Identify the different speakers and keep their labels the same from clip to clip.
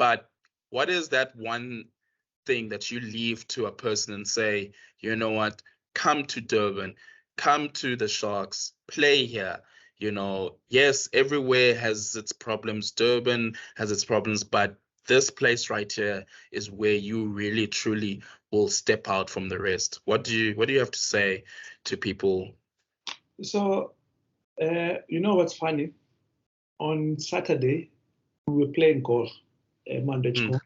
Speaker 1: But what is that one thing that you leave to a person and say, you know what, come to Durban, come to the Sharks, play here. Yes, everywhere has its problems. Durban has its problems, but this place right here is where you really truly will step out from the rest. What do you have to say to people?
Speaker 2: So, what's funny? On Saturday, we were playing golf, Monday school,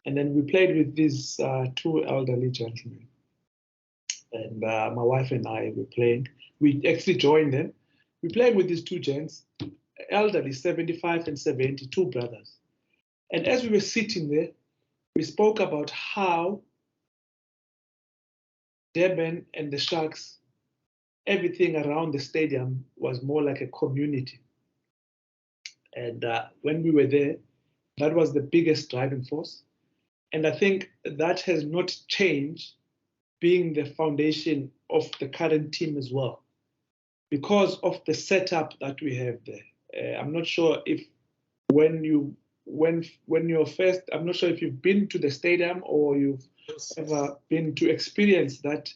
Speaker 2: and then we played with these two elderly gentlemen. And my wife and I were playing. We actually joined them. We played with these two gents, elderly, 75 and 72 brothers. And as we were sitting there, we spoke about how Durban and the Sharks, everything around the stadium was more like a community. And when we were there, that was the biggest driving force. And I think that has not changed, being the foundation of the current team as well, because of the setup that we have there. I'm not sure if when you're first, I'm not sure if you've been to the stadium or you've ever been to experience that.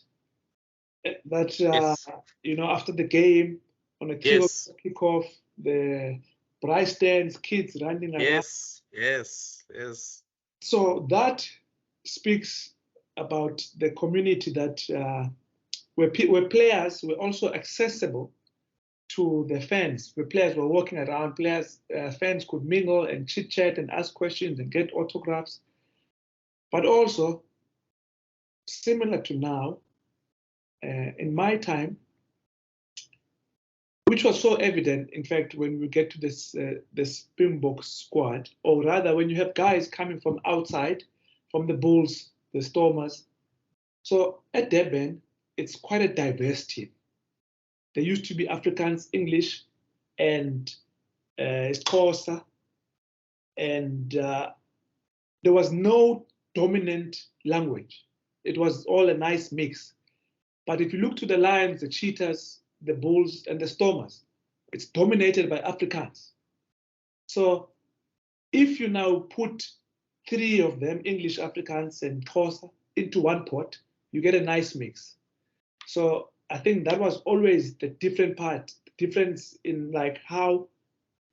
Speaker 1: Yes.
Speaker 2: After the game, on a
Speaker 1: Yes.
Speaker 2: kickoff, the prize stands, kids running around.
Speaker 1: Yes.
Speaker 2: So that speaks about the community that where players were also accessible to the fans. Where players were walking around, fans could mingle and chit chat and ask questions and get autographs. But also, similar to now, in my time, which was so evident, in fact, when we get to this Springboks squad, or rather when you have guys coming from outside, from the Bulls, the Stormers. So at Durban, it's quite a diverse team. There used to be Afrikaans, English, and Xhosa, and there was no dominant language. It was all a nice mix. But if you look to the Lions, the Cheetahs, the Bulls, and the Stormers, it's dominated by Afrikaans. So if you now put three of them, English, Afrikaans, and Xhosa, into one pot, you get a nice mix. So I think that was always the difference in like how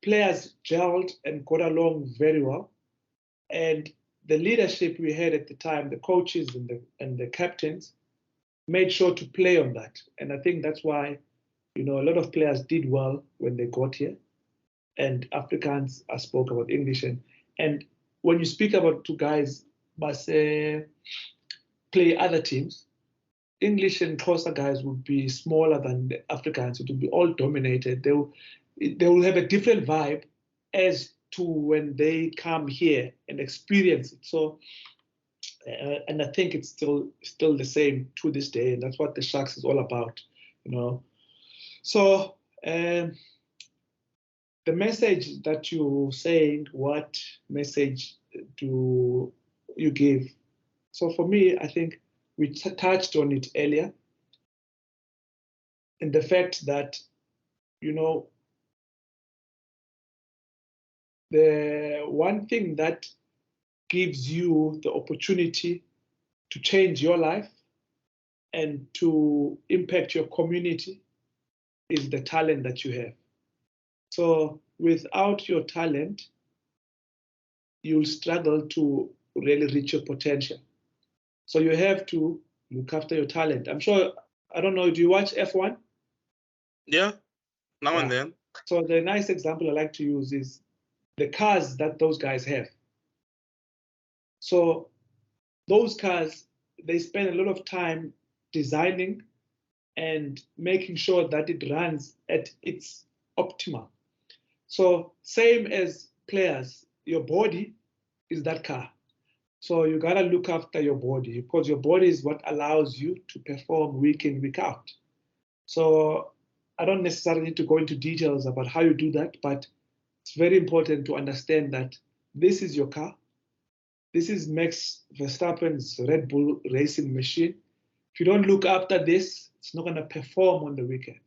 Speaker 2: players gelled and got along very well. And the leadership we had at the time, the coaches and the captains, made sure to play on that. And I think that's why, a lot of players did well when they got here. And Afrikaans, I spoke about English. And when you speak about two guys must play other teams, English and Xhosa guys would be smaller than the Afrikaans. It would be all dominated. They will have a different vibe as to when they come here and experience it. So, and I think it's still the same to this day, and that's what the Sharks is all about, So the message that you're saying, what message do you give? So for me, I think we touched on it earlier, in the fact that, the one thing that gives you the opportunity to change your life and to impact your community is the talent that you have. So without your talent, you'll struggle to really reach your potential. So you have to look after your talent. I'm sure, I don't know, do you watch F1?
Speaker 1: Yeah, now and then.
Speaker 2: So the nice example I like to use is the cars that those guys have. So those cars, they spend a lot of time designing and making sure that it runs at its optimal. So same as players, your body is that car. So you gotta look after your body, because your body is what allows you to perform week in, week out. So I don't necessarily need to go into details about how you do that, but it's very important to understand that this is your car. This is Max Verstappen's Red Bull racing machine. If you don't look after this, it's not going to perform on the weekend.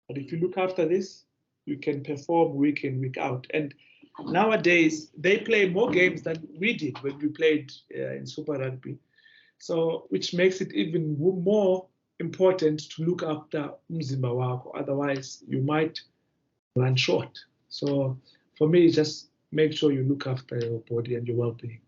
Speaker 2: But if you look after this, you can perform week in, week out. And nowadays they play more games than we did when we played in Super Rugby. So, which makes it even more important to look after umzimba wako. Otherwise, you might run short. So, for me, just make sure you look after your body and your well-being.